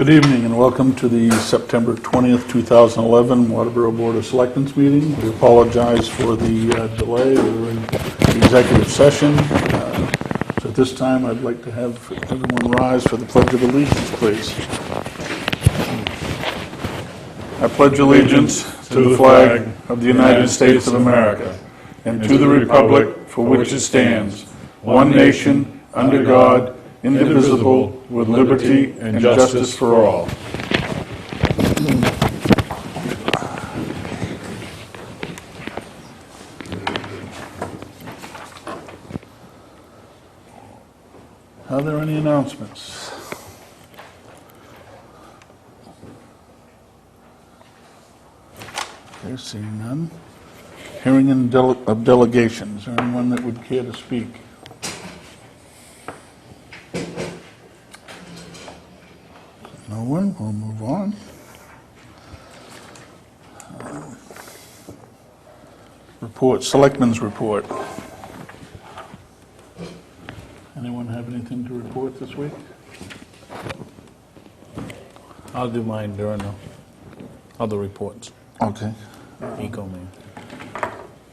Good evening and welcome to the September 20th, 2011 Waterboro Board of Selectmen's meeting. We apologize for the delay. We were in executive session. So at this time, I'd like to have everyone rise for the Pledge of Allegiance, please. I pledge allegiance to the flag of the United States of America and to the republic for which it stands, one nation, under God, indivisible, with liberty and justice for all. Are there any announcements? Okay, seeing none. Hearing of delegations. Is there anyone that would care to speak? No one? We'll move on. Report, Selectmen's report. Anyone have anything to report this week? I'll do mine during the other reports. Okay. EcoMaine.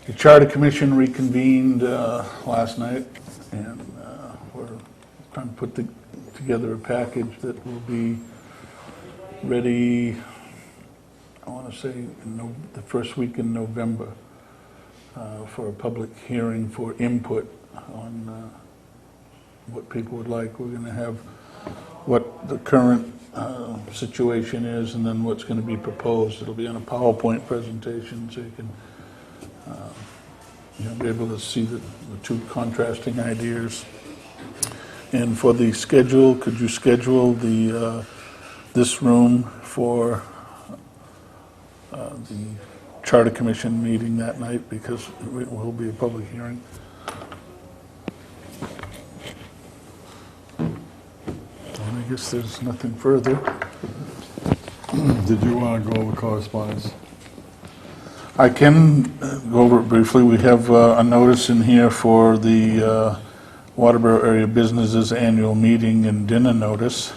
The Charter Commission reconvened last night, and we're trying to put together a package that will be ready, I want to say, the first week in November for a public hearing for input on what people would like. We're going to have what the current situation is and then what's going to be proposed. It'll be on a PowerPoint presentation so you can be able to see the two contrasting ideas. And for the schedule, could you schedule this room for the Charter Commission meeting that night, because it will be a public hearing. And I guess there's nothing further. Did you want to go over correspondence? I can go over it briefly. We have a notice in here for the Waterboro Area Businesses Annual Meeting and Dinner notice.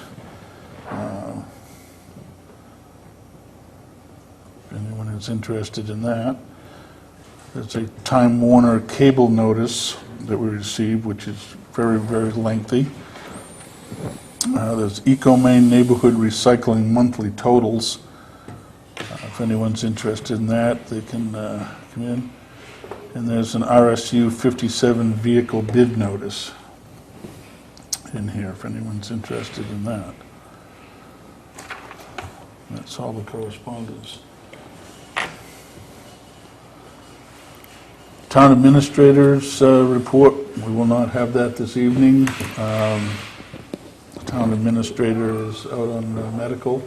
If anyone is interested in that. There's a Time Warner cable notice that we received, which is very, very lengthy. There's EcoMaine Neighborhood Recycling Monthly Totals. If anyone's interested in that, they can come in. And there's an RSU 57 vehicle bid notice in here, if anyone's interested in that. That's all the correspondence. Town Administrator's report, we will not have that this evening. The Town Administrator is out on medical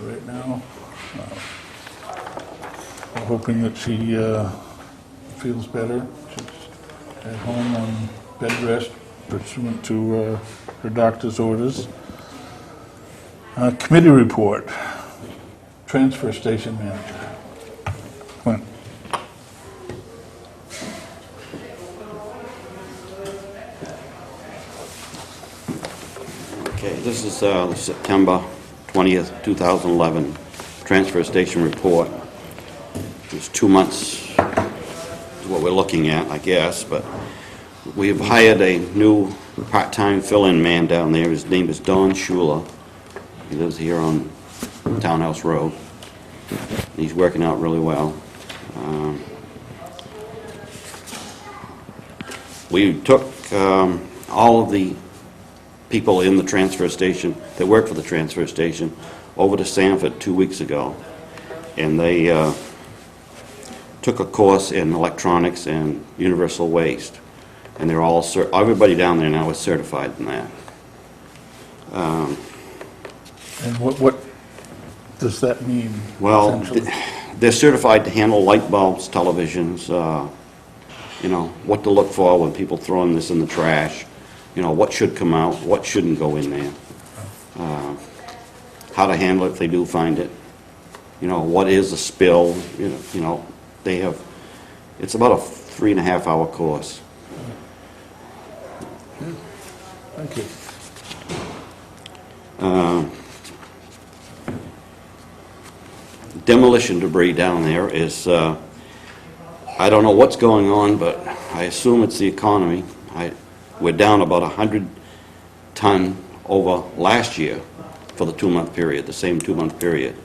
right now. We're hoping that she feels better. She's at home on bed rest pursuant to her doctor's orders. Committee report. Transfer Station Manager. Clint. Okay, this is the September 20th, 2011 Transfer Station report. It's 2 months is what we're looking at, I guess, but we have hired a new part-time fill-in man down there. His name is Don Schuler. He lives here on Townhouse Road. He's working out really well. We took all of the people in the transfer station that work for the transfer station over to Sanford 2 weeks ago, and they took a course in electronics and universal waste, and they're all everybody down there now is certified in that. And what does that mean? Well, they're certified to handle light bulbs, televisions, what to look for when people throwing this in the trash, what should come out, what shouldn't go in there, how to handle it if they do find it, what is a spill, they have, it's about a 3.5 hour course. Thank you. demolition debris down there is, I don't know what's going on, but I assume it's the economy. We're down about 100 ton over last year for the 2-month period, the same 2-month period.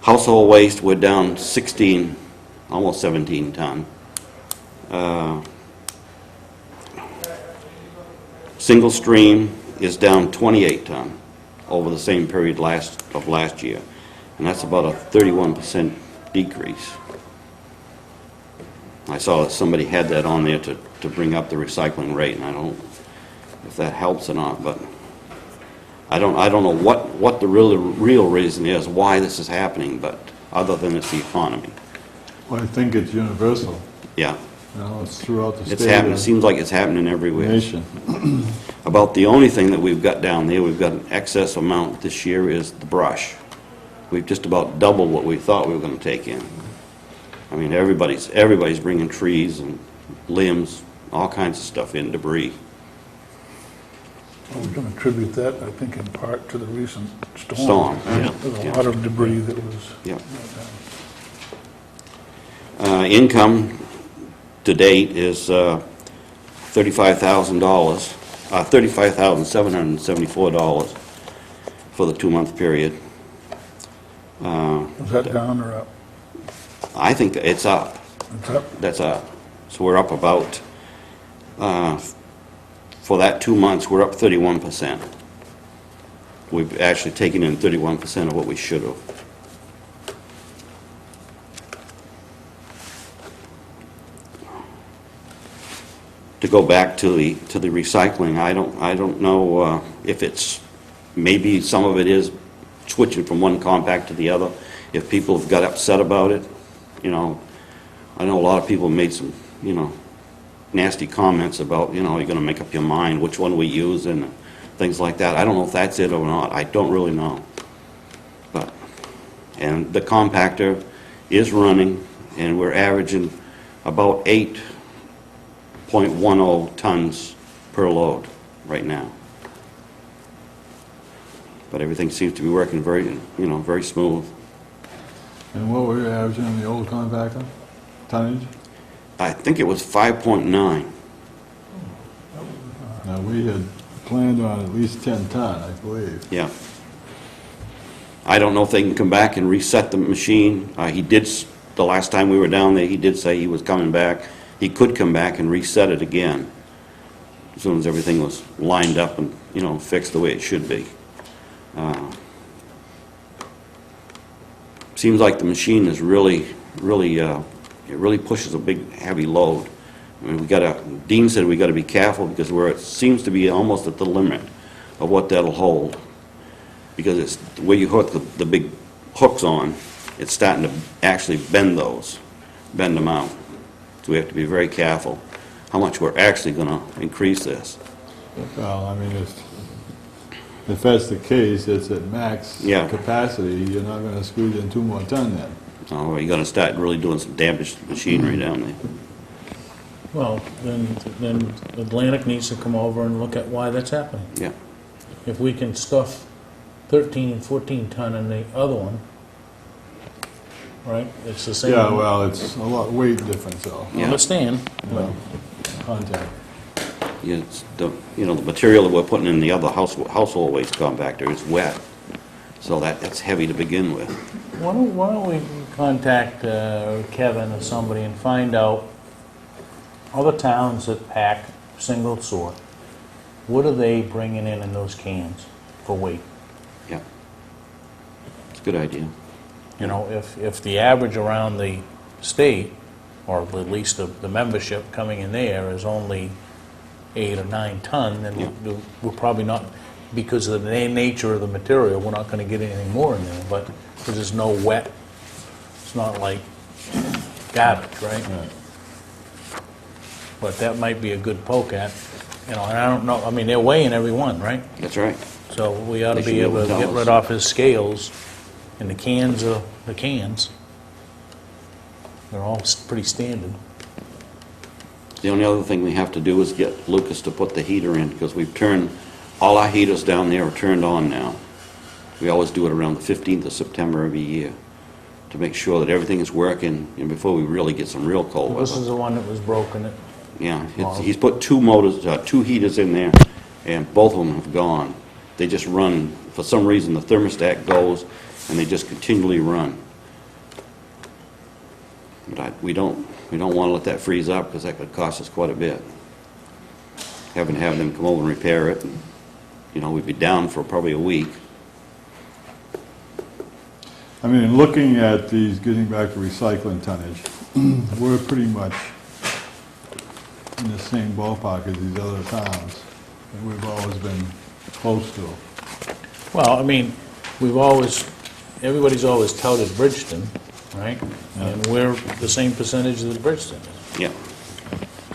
Household waste, we're down 16, almost 17 ton. Single stream is down 28 ton over the same period of last year, and that's about a 31% decrease. I saw that somebody had that on there to bring up the recycling rate, and I don't know if that helps or not, but I don't know what the real reason is why this is happening, but other than it's the economy. Well, I think it's universal. Yeah, You know, it's throughout the state. it's happening. It seems like it's happening everywhere. Nation. About the only thing that we've got down there, we've got an excess amount this year, is the brush. We've just about doubled what we thought we were going to take in. I mean, everybody's bringing trees and limbs, all kinds of stuff in, debris. Well, we can attribute that, I think, in part to the recent storm. Storm, yeah, There's a yeah. lot of debris that was... Yeah. Income to date is $35,000, $35,774 for the 2-month period. Was that down or up? I think it's up. It's up? That's up. So we're up about, for that 2 months, we're up 31%. We've actually taken in 31% of what we should have. To go back to the recycling, I don't know if it's, maybe some of it is switching from one compact to the other. If people have got upset about it, you know, I know a lot of people made some, you know, nasty comments about, you know, you're going to make up your mind which one we use and things like that. I don't know if that's it or not. I don't really know. But, and the compactor is running, and we're averaging about 8.10 tons per load right now. But everything seems to be working very, you know, very smooth. And what were you averaging on the old compactor? Tonnage? I think it was 5.9. Now, we had planned on at least 10 ton, I believe. Yeah. I don't know if they can come back and reset the machine. He did, the last time we were down there, he did say he was coming back. He could come back and reset it again as soon as everything was lined up and, you know, fixed the way it should be. Seems like the machine is really, it really pushes a big, heavy load. I mean, Dean said we got to be careful because it seems to be almost at the limit of what that'll hold. Because it's where you hook the big hooks on, it's starting to actually bend them out. So we have to be very careful how much we're actually going to increase this. Well, I mean, if that's the case, it's at max Yeah. capacity, you're not going to squeeze in 2 more ton then. So you're going to start really doing some damage to the machinery down there. Well, then Atlantic needs to come over and look at why that's happening. Yeah. If we can stuff 13, 14 ton in the other one, right? It's the same. Yeah, well, it's a lot weight difference though. I understand. You know, contact. Yeah, it's the material that we're putting in the other household waste compactor is wet, so that's heavy to begin with. Why don't we contact Kevin or somebody and find out other towns that pack single sort, what are they bringing in those cans for weight? Yeah, it's a good idea. You know, if the average around the state, or at least the membership coming in there is only 8 or 9 ton, then Yeah. we're probably not, because of the nature of the material, we're not going to get anything more in there. But because there's no wet, it's not like garbage, right? But that might be a good poke at, you know, and I don't know, I mean, they're weighing every one, right? That's right. So we ought to They should be be able able to to get tell rid us. off his scales, and the cans are the cans. They're all pretty standard. The only other thing we have to do is get Lucas to put the heater in, because we've turned, all our heaters down there are turned on now. We always do it around the 15th of September every year. to make sure that everything is working, and before we really get some real cold This is weather. the one that was broken. Yeah, he's put two motors, two heaters in there, and both of them have gone. They just run, for some reason, the thermostat goes, and they just continually run. But we don't want to let that freeze up, because that could cost us quite a bit. Having them come over and repair it, and, you know, we'd be down for probably a week. I mean, looking at these, getting back to recycling tonnage, we're pretty much in the same ballpark as these other towns that we've always been close to. Well, I mean, everybody's always touted Bridgeton, right? And we're the same percentage that Bridgeton is. Yeah,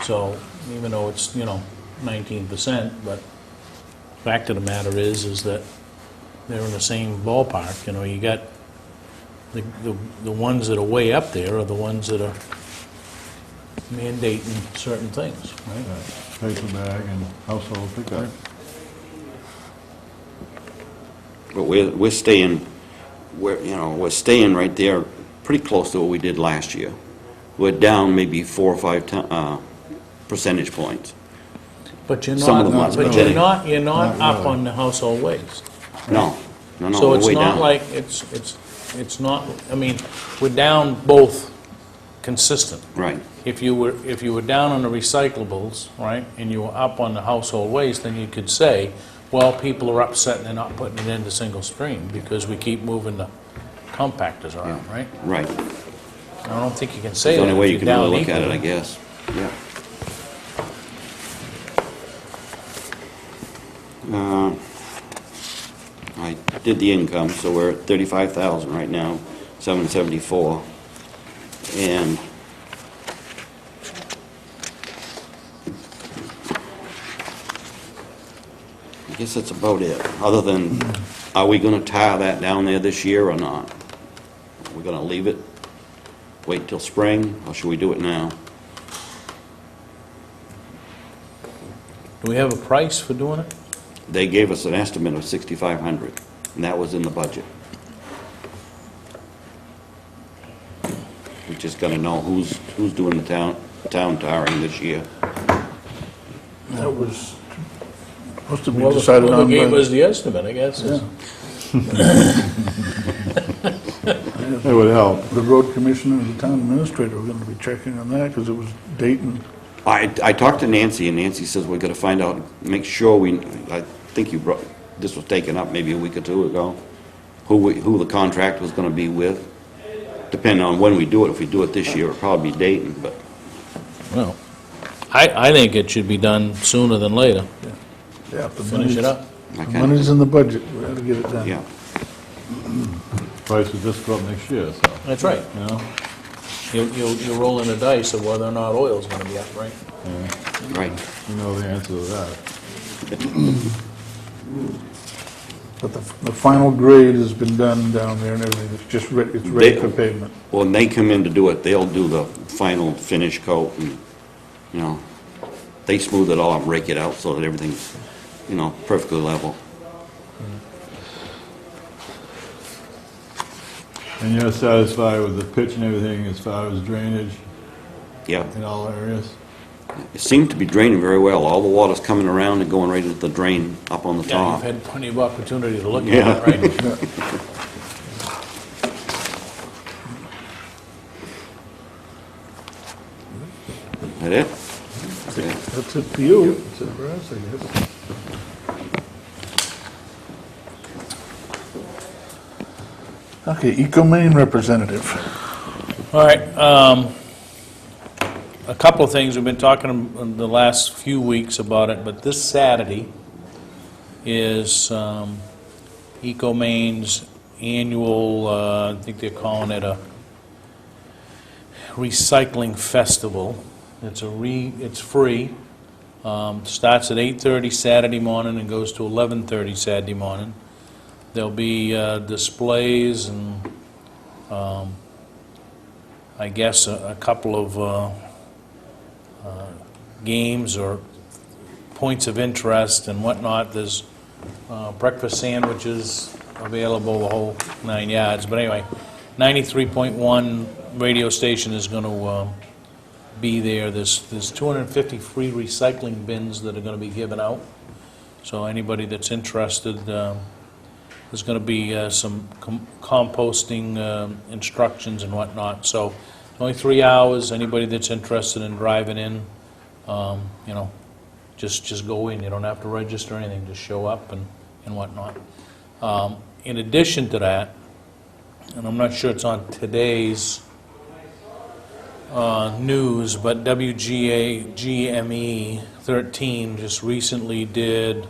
So even though it's, 19%, but fact of the matter is that they're in the same ballpark. You got the ones that are way up there are the ones that are mandating certain things, right? Paper bag and household pickup. but we're staying, we're staying right there, pretty close to what we did last year. We're down maybe 4 or 5 percentage points. But you're Some of not, the ones, but but you're they- not, you're not Not up really. on the household waste. No, So we're it's way not down. like, it's not, I mean, we're down both consistent. Right, If you were down on the recyclables, right, and you were up on the household waste, then you could say, well, people are upset and they're not putting it into single stream because we keep moving the compactors around, right? right. I don't think you can say It's the that only way if you you're can down really look at it, I equally. guess. Yeah. I did the income, so we're at 35,000 right now, 774. And I guess that's about it, other than, are we gonna tile that down there this year or not? We're gonna leave it, wait till spring, or should we do it now? Do we have a price for doing it? They gave us an estimate of 6,500, and that was in the budget. We just gotta know who's doing the town tarring this year. That was supposed to be Well, decided whoever on gave by... us the estimate, I guess. Yeah. It would help. The road commissioner and the town administrator were going to be checking on that because it was Dayton. I talked to Nancy, and Nancy says we gotta find out, make sure I think this was taken up maybe a week or two ago, who the contract was gonna be with, depending on when we do it. If we do it this year, it'll probably be Dayton, but, Well, I think it should be done sooner than later. Yeah, if the Finish it up. The money's in the budget, we have to get it done. yeah. Price will just go up next year, so, That's right. you know? You're rolling the dice of whether or not oil's gonna be up, right? Right. You know the answer to that. But the final grade has been done down there and everything, it's just ready, it's ready They- for pavement. When they come in to do it, they'll do the final finish coat, and, they smooth it all up, rake it out so that everything's, perfectly level. And you're satisfied with the pitch and everything as far as drainage Yeah. in all areas? It seemed to be draining very well. All the water's coming around and going right into the drain up on the Yeah, top. you've had plenty of opportunity to look at Yeah. it, right? That it? That's it for you, it's it for us, I guess. Okay, EcoMaine representative. All right, a couple of things, we've been talking in the last few weeks about it, but this Saturday is EcoMaine's annual, I think they're calling it a recycling festival. It's free, starts at 8:30 Saturday morning and goes to 11:30 Saturday morning. There'll be displays and I guess a couple of games or points of interest and whatnot. There's breakfast sandwiches available, the whole 9 yards. But anyway, 93.1 radio station is going to be there. There's 250 free recycling bins that are going to be given out. So anybody that's interested, there's going to be some composting instructions and whatnot. So only 3 hours. Anybody that's interested in driving in, you know, just go in. You don't have to register or anything. Just show up and whatnot. In addition to that, and I'm not sure it's on today's news, but WGME 13 just recently did,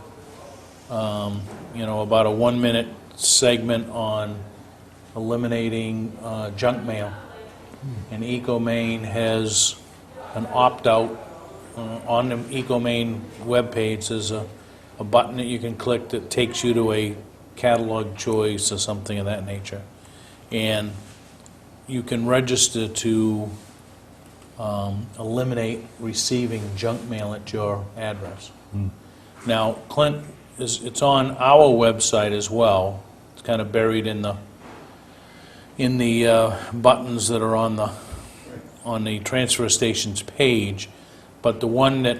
you know, about a 1-minute segment on eliminating junk mail. And EcoMaine has an opt-out on the EcoMaine webpage. There's a button that you can click that takes you to a catalog choice or something of that nature. And you can register to eliminate receiving junk mail at your address. Now, Clint, it's on our website as well. It's kind of buried in the buttons that are on the transfer station's page. But the one that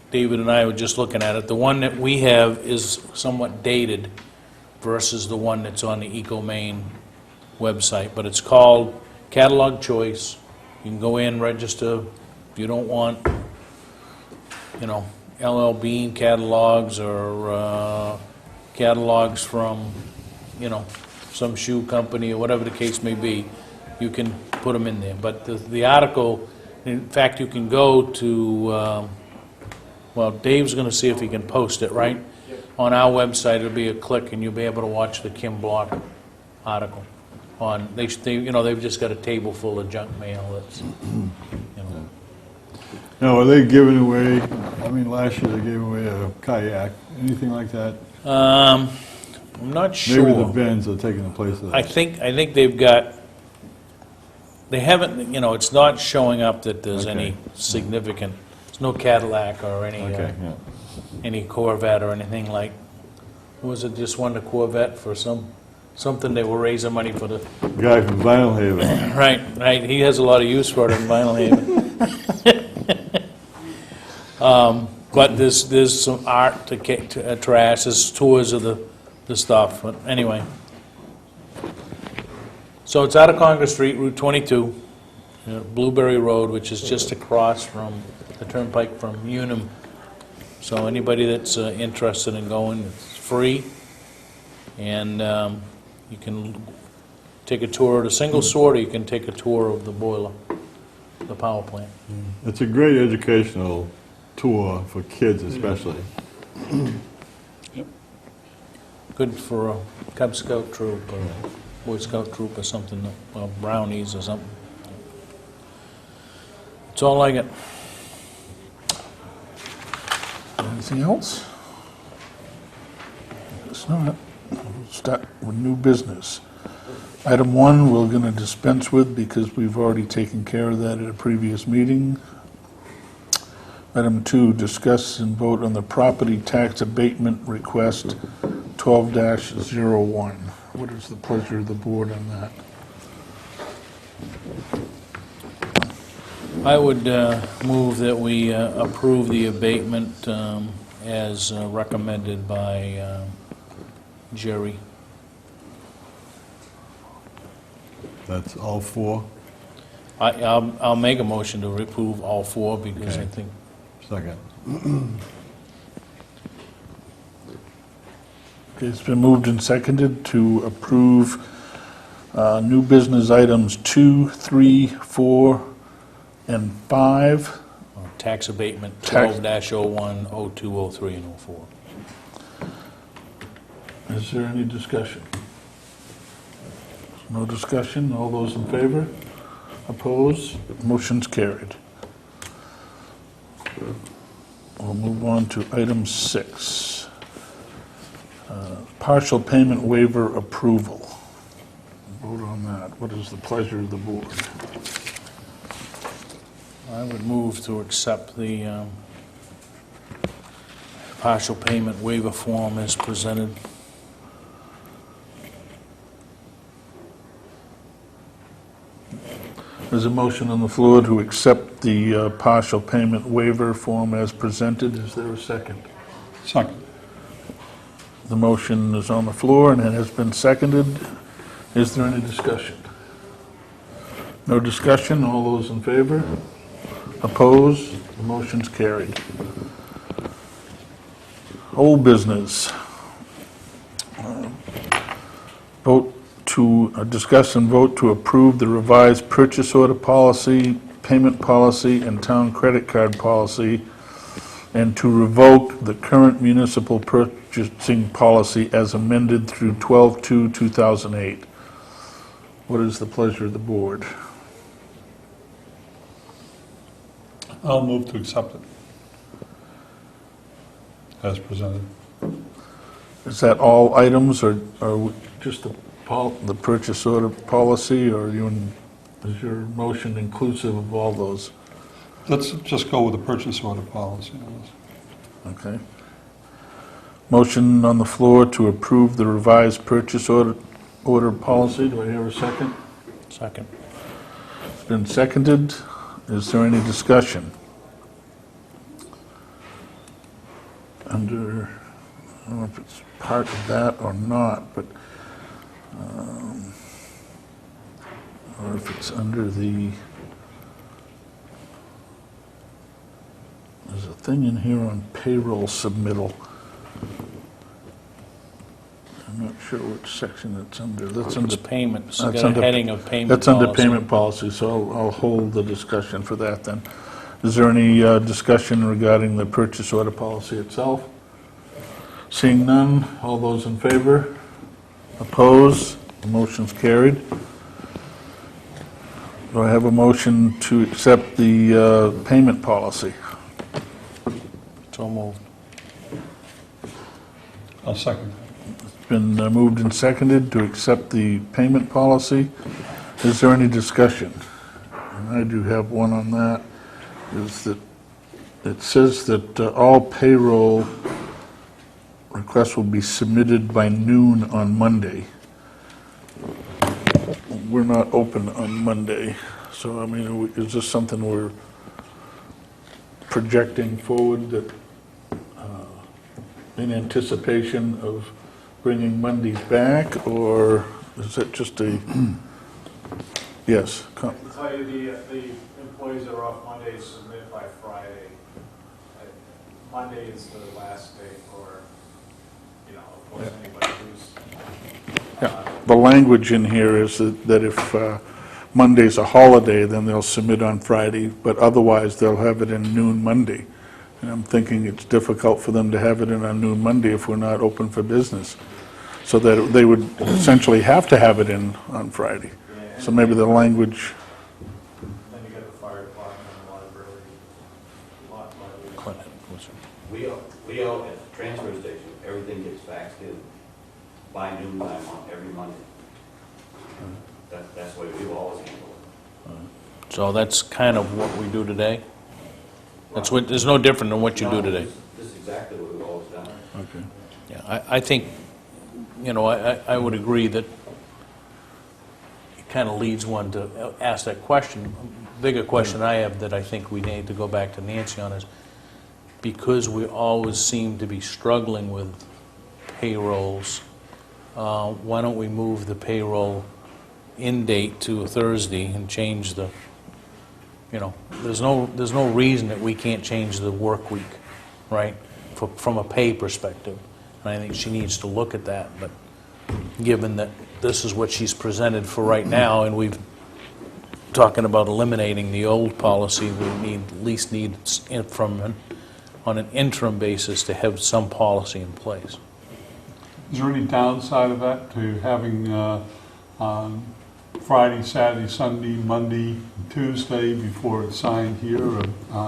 David and I were just looking at it, the one that we have is somewhat dated versus the one that's on the EcoMaine website. But it's called Catalog Choice. You can go in, register. If you don't want, you know, LL Bean catalogs or catalogs from, you know, some shoe company or whatever the case may be, you can put them in there. But the article, in fact, you can go to, well, Dave's going to see if he can post it, right? On our website, it'll be a click, and you'll be able to watch the Kim Block article. On they you know, they've just got a table full of junk mail that's, you know. Now, are they giving away, I mean, last year they gave away a kayak, anything like that? I'm not sure. Maybe the bins are taking the place of I that. think they've got, they haven't, you know, it's not showing up that there's Okay. any significant, there's no Cadillac or any, Okay, yeah. any Corvette or anything like, was it just won the Corvette for something they were raising money for the, Guy from Vinyl Haven. right, he has a lot of use for it in Vinyl Haven. But there's some art to trash, there's tours of the stuff, but anyway. So it's out of Congress Street, Route 22, Blueberry Road, which is just across from the turnpike from Unum. So anybody that's interested in going, it's free, and you can take a tour of the single sort, or you can take a tour of the boiler, the power plant. It's a great educational tour for kids especially. Good for a Cub Scout troop or Boy Scout troop or something, or brownies or something. It's all I got. Anything else? It's not. We'll start with new business. Item 1, we're going to dispense with because we've already taken care of that at a previous meeting. Item 2, discuss and vote on the property tax abatement request 12-01. What is the pleasure of the board on that? I would move that we approve the abatement as recommended by Jerry. That's all four? I'll make a motion to approve all 4 because I Okay. think, Second. Okay, it's been moved and seconded to approve new business items 2, 3, 4, and 5. tax abatement Tax- 12-01, 02, 03, and 04. Is there any discussion? No discussion? All those in favor? Opposed? Motion's carried. We'll move on to item 6. Partial payment waiver approval. Vote on that. What is the pleasure of the board? I would move to accept the partial payment waiver form as presented. There's a motion on the floor to accept the partial payment waiver form as presented. Is there a second? Second. The motion is on the floor and it has been seconded. Is there any discussion? No discussion? All those in favor? Opposed? The motion's carried. Old business. Vote to discuss and vote to approve the revised purchase order policy, payment policy, and town credit card policy, and to revoke the current municipal purchasing policy as amended through 12/2/2008. What is the pleasure of the board? I'll move to accept it as presented. Is that all items, or just the purchase order policy, or is your motion inclusive of all those? Let's just go with the purchase order policy. Okay. Motion on the floor to approve the revised purchase order policy. Do I hear a second? Second. It's been seconded. Is there any discussion? Under, I don't know if it's part of that or not, but, or if it's under the, there's a thing in here on payroll submittal. I'm not sure which section it's under. That's under It's payments, That's got a under- heading of payment That's under policy. payment policy, so I'll hold the discussion for that then. Is there any discussion regarding the purchase order policy itself? Seeing none, all those in favor? Opposed? The motion's carried. Do I have a motion to accept the payment policy? So moved. I'll second. It's been moved and seconded to accept the payment policy. Is there any discussion? And I do have one on that, is that it says that all payroll requests will be submitted by noon on Monday. We're not open on Monday, so I mean, is this something we're projecting forward that, in anticipation of bringing Mondays back, or is it just a, yes? I can tell you the employees that are off Mondays submit by Friday. Monday is the last day for, of course, anybody who's. Yeah, the language in here is that if Monday's a holiday, then they'll submit on Friday, but otherwise they'll have it in noon Monday. And I'm thinking it's difficult for them to have it in on noon Monday if we're not open for business. So that they would essentially have to have it in on Friday. So maybe the language, Then you get the fire department and the library. We all at the transfer station, everything gets faxed in by noon time on every Monday. That's the way we've always handled it. So that's kind of what we do today? That's what, there's no different than what you do today? This is exactly what we've always done. okay. Yeah, I think, I would agree that it kind of leads one to ask that question. Bigger question I have that I think we need to go back to Nancy on is, because we always seem to be struggling with payrolls, why don't we move the payroll in date to a Thursday and change the, there's no reason that we can't change the work week, right, from a pay perspective. And I think she needs to look at that, but given that this is what she's presented for right now, and we've talking about eliminating the old policy, we at least need on an interim basis to have some policy in place. Is there any downside of that, to having Friday, Saturday, Sunday, Monday, Tuesday before it's signed here, or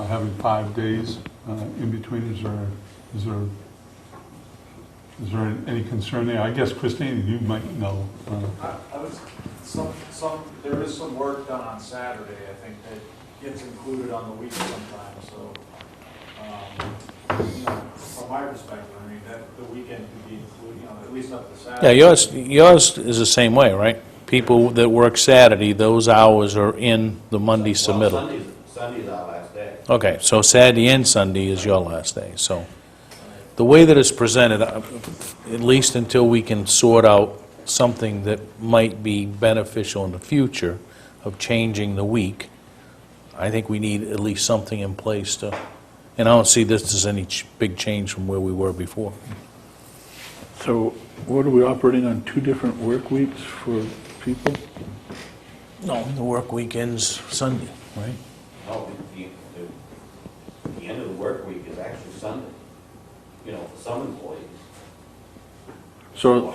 having 5 days in between? Is there any concern there? I guess, Christine, you might know. There is some work done on Saturday, I think, that gets included on the week sometimes, so, from my perspective, I mean, that the weekend could be included, at least up to Saturday. Yeah, yours is the same way, right? people that work Saturday, those hours are in the Monday submittal. Sunday's our last day. Okay, so Saturday and Sunday is your last day, so. The way that it's presented, at least until we can sort out something that might be beneficial in the future of changing the week, I think we need at least something in place to, and I don't see this as any big change from where we were before. So what are we operating on, 2 different work weeks for people? No, the work weekend's Sunday, right? No, the end of the work week is actually Sunday, you know, for some employees. So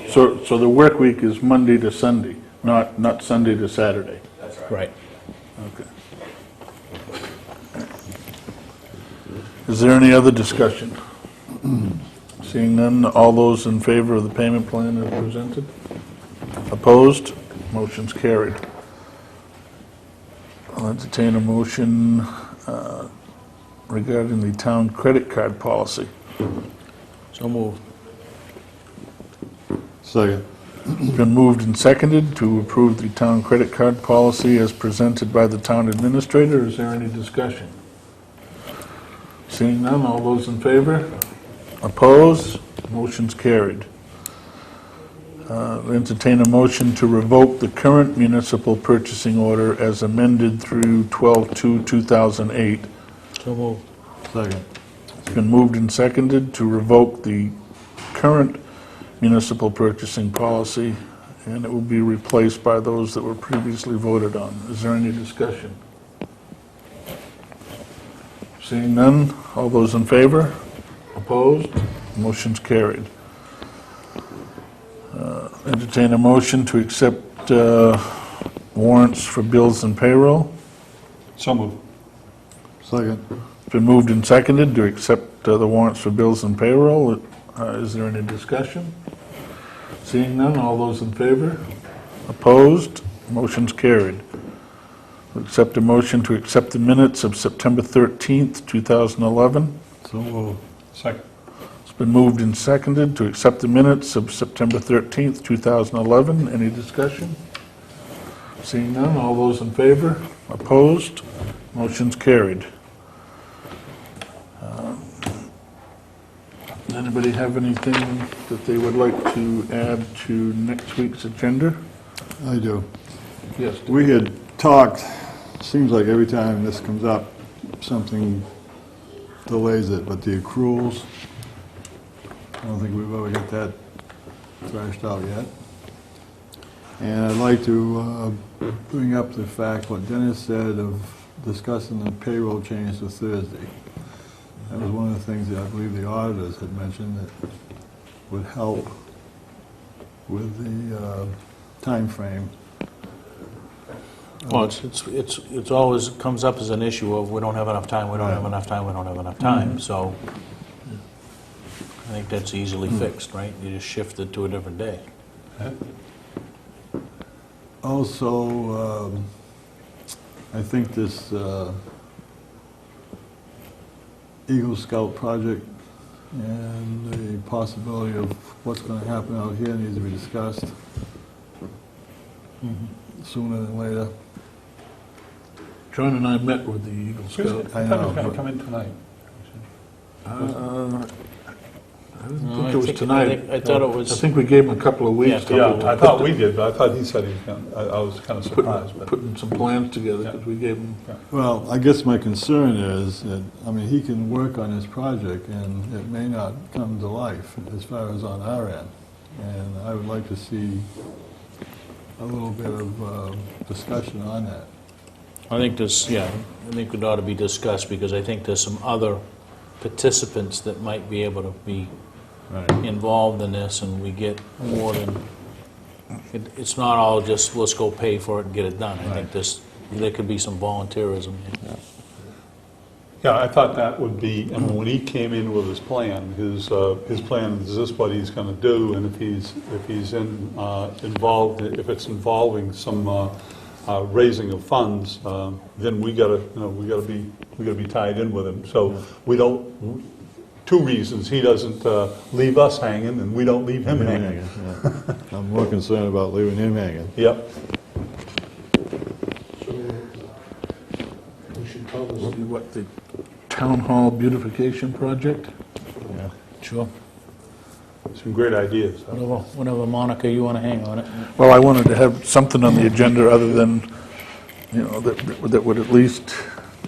the work week is Monday to Sunday, not Sunday to Saturday? That's right. Right. Okay. Is there any other discussion? Seeing none, all those in favor of the payment plan as presented? Opposed? Motion's carried. I'll entertain a motion regarding the town credit card policy. So moved. Second. It's been moved and seconded to approve the town credit card policy as presented by the town administrator. Is there any discussion? Seeing none, all those in favor? Opposed? Motion's carried. Entertain a motion to revoke the current municipal purchasing order as amended through 12/2/2008. So moved. Second. It's been moved and seconded to revoke the current municipal purchasing policy, and it will be replaced by those that were previously voted on. Is there any discussion? Seeing none, all those in favor? Opposed? Motion's carried. Entertain a motion to accept warrants for bills and payroll. So moved. Second. It's been moved and seconded to accept the warrants for bills and payroll. Is there any discussion? Seeing none, all those in favor? Opposed? Motion's carried. Accept a motion to accept the minutes of September 13th, 2011. So moved. Second. It's been moved and seconded to accept the minutes of September 13th, 2011. Any discussion? Seeing none, all those in favor? Opposed? Motion's carried. Does anybody have anything that they would like to add to next week's agenda? I do. Yes. We had talked, seems like every time this comes up, something delays it, but the accruals, I don't think we've ever got that thrashed out yet. And I'd like to bring up the fact what Dennis said of discussing the payroll change to Thursday. That was one of the things that I believe the auditors had mentioned that would help with the timeframe. Well, it's always comes up as an issue of we don't have enough time, we don't have enough time, we don't have enough time, so I think that's easily fixed, right? You just shift it to a different day. Also, I think this Eagle Scout project and the possibility of what's going to happen out here needs to be discussed sooner than later. John and I met with the Eagle Scout. I I thought he know, was going but- to come in tonight. I didn't No, think I it was think- tonight. I thought it I was, think we gave him a couple of weeks. to Yeah, Yeah, I thought we did, but I thought he said he was going to, I was kind of surprised, but. Putting some plans together, because we gave him, Well, I guess my concern is that, I mean, he can work on his project and it may not come to life as far as on our end. And I would like to see a little bit of discussion on that. I think this, yeah, I think it ought to be discussed because I think there's some other participants that might be able to be Right. involved in this and we get more than, it's not all just let's go pay for it and get it done. I think there could be some volunteerism here. Yeah, I thought that would be, I mean, when he came in with his plan, his plan is this what he's going to do, and if he's involved, if it's involving some raising of funds, then we got to be tied in with him. So we don't, two reasons. He doesn't leave us hanging, and we don't leave him hanging. Yeah. I'm more concerned about leaving him hanging. Yep. We should probably see what the town hall beautification project? Yeah. Sure. Some great ideas. Whatever moniker you want to hang on it. Well, I wanted to have something on the agenda other than, you know, that would at least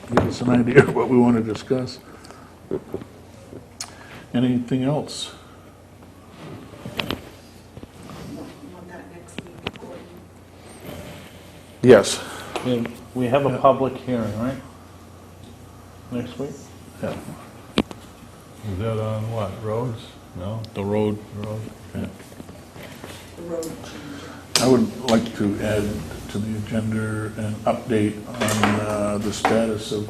give us an idea of what we want to discuss. Anything else? Want that next week, Gordon? Yes. We have a public hearing, right? Next week? Yeah. Is that on what, roads? No? The road. Roads? The road changer. I would like to add to the agenda an update on the status of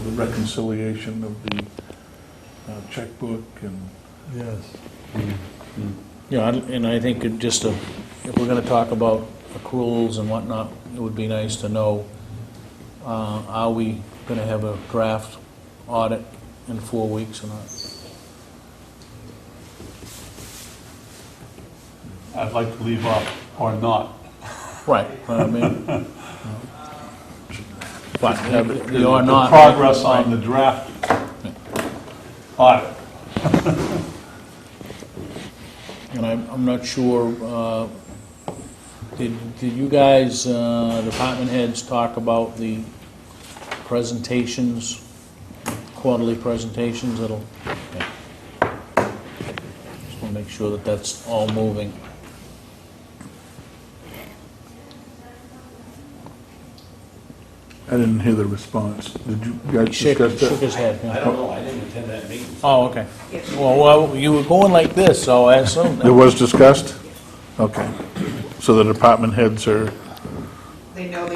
the reconciliation of the checkbook and Yes. Yeah, and I think if we're going to talk about accruals and whatnot, it would be nice to know, are we going to have a draft audit in 4 weeks or not? I'd like to leave off or not. Right, I mean. But the or The not. progress on the draft audit. And I'm not sure, did you guys, department heads, talk about the presentations, quarterly presentations that'll, okay. Just want to make sure that that's all moving. I didn't hear the response. Did you He guys shook discuss that? his head. yeah. I don't know, I didn't attend that meeting. Oh, okay. Well, you were going like this, so I assumed It that. was discussed? Okay. So the department heads are, They know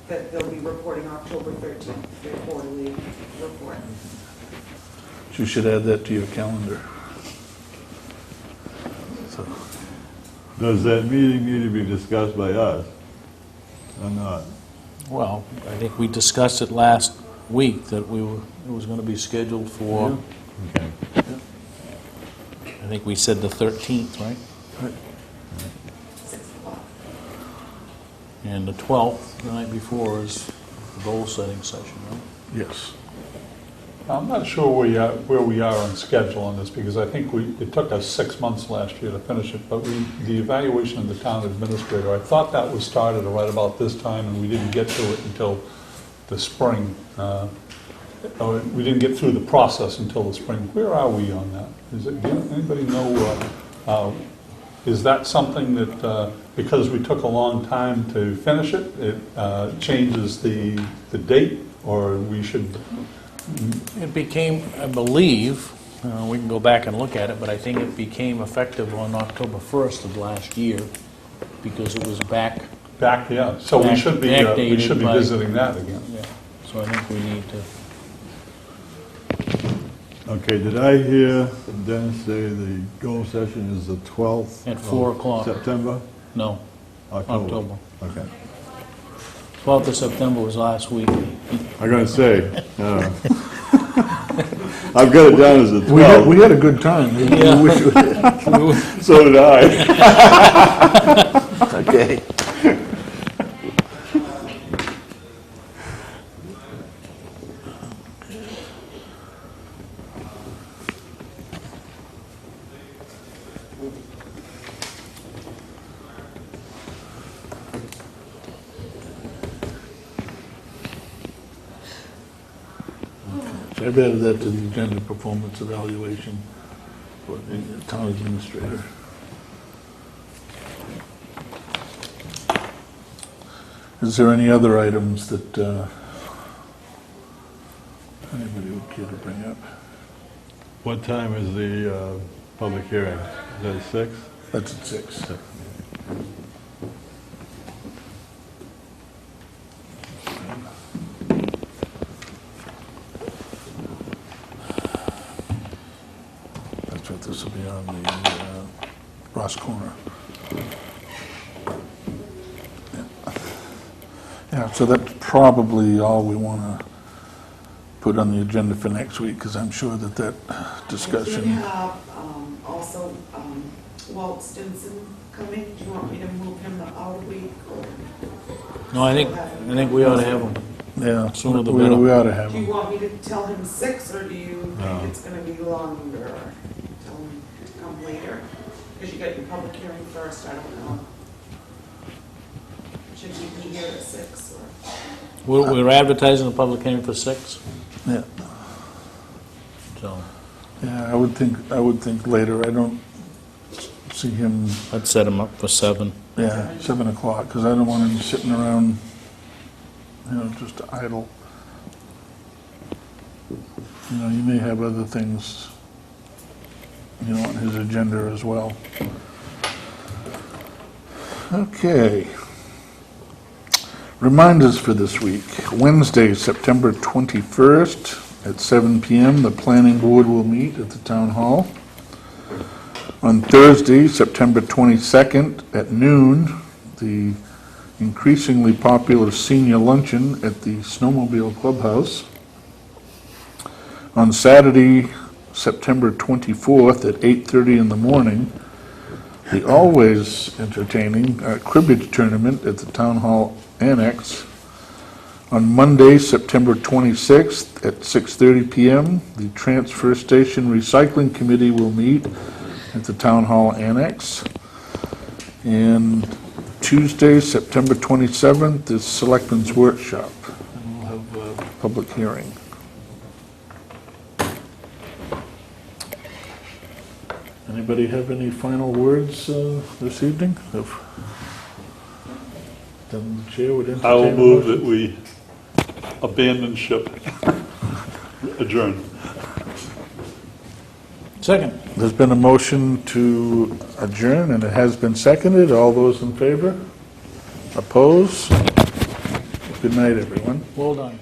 that they'll be reporting October 13th, their quarterly report. you should add that to your calendar. So, Does that meeting need to be discussed by us or not? Well, I think we discussed it last week, that it was going to be scheduled for, Okay. I think we said the 13th, right? 6 o'clock. And the 12th, the night before, is the goal-setting session, right? yes. I'm not sure where we are on schedule on this, because I think it took us 6 months last year to finish it, but the evaluation of the town administrator, I thought that was started right about this time, and we didn't get to it until the spring. Or we didn't get through the process until the spring. Where are we on that? Anybody know, is that something that, because we took a long time to finish it, it changes the date, or we should... It became, I believe, we can go back and look at it, but I think it became effective on October 1st of last year, because it was back, Back, yeah, so we should be Backdated by- visiting that again. yeah. So I think we need to, Okay, did I hear Dennis say the goal session is the 12th? At 4 of o'clock. September? no, October? October. Okay. 12th of September was last week. I'm gonna say, I've got it down as the We 12th, had a good time. We Yeah. wish so did I. Okay. So I've added that to the agenda, performance evaluation for the town administrator. Is there any other items that anybody would care to bring up? What time is the public hearing? Is that 6? That's at 6. That's what this will be on the Ross Corner. Yeah, so that's probably all we want to put on the agenda for next week, because I'm sure that I discussion. did have, also, Walt Stinson coming. Do you want me to move him out a week or? No, I think we ought to have them. Yeah, Sooner the we better. we ought to have Do you them. want me to tell him 6 or do you think it's gonna be longer? Tell him to come later? Because you got your public hearing first, I don't know. Should he be here at 6 or? We're advertising the public hearing for 6, Yeah, so yeah, I would think later. I don't see him, I'd set them up for 7. yeah, 7 o'clock, because I don't want him sitting around, just idle. He may have other things, on his agenda as well. Okay. Reminders for this week. Wednesday, September 21st at 7 p.m., the planning board will meet at the town hall. On Thursday, September 22nd at noon, the increasingly popular senior luncheon at the Snowmobile Clubhouse. On Saturday, September 24th at 8:30 in the morning, the always entertaining cribbage tournament at the Town Hall Annex. On Monday, September 26th at 6:30 p.m., the Transfer Station Recycling Committee will meet at the Town Hall Annex. And Tuesday, September 27th is Selectmen's Workshop, and we'll have a public hearing. Anybody have any final words this evening? Then the chair would entertain I will a move motion. that we abandon ship, adjourn. Second. There's been a motion to adjourn, and it has been seconded. All those in favor? Oppose? Good night, everyone. Well done.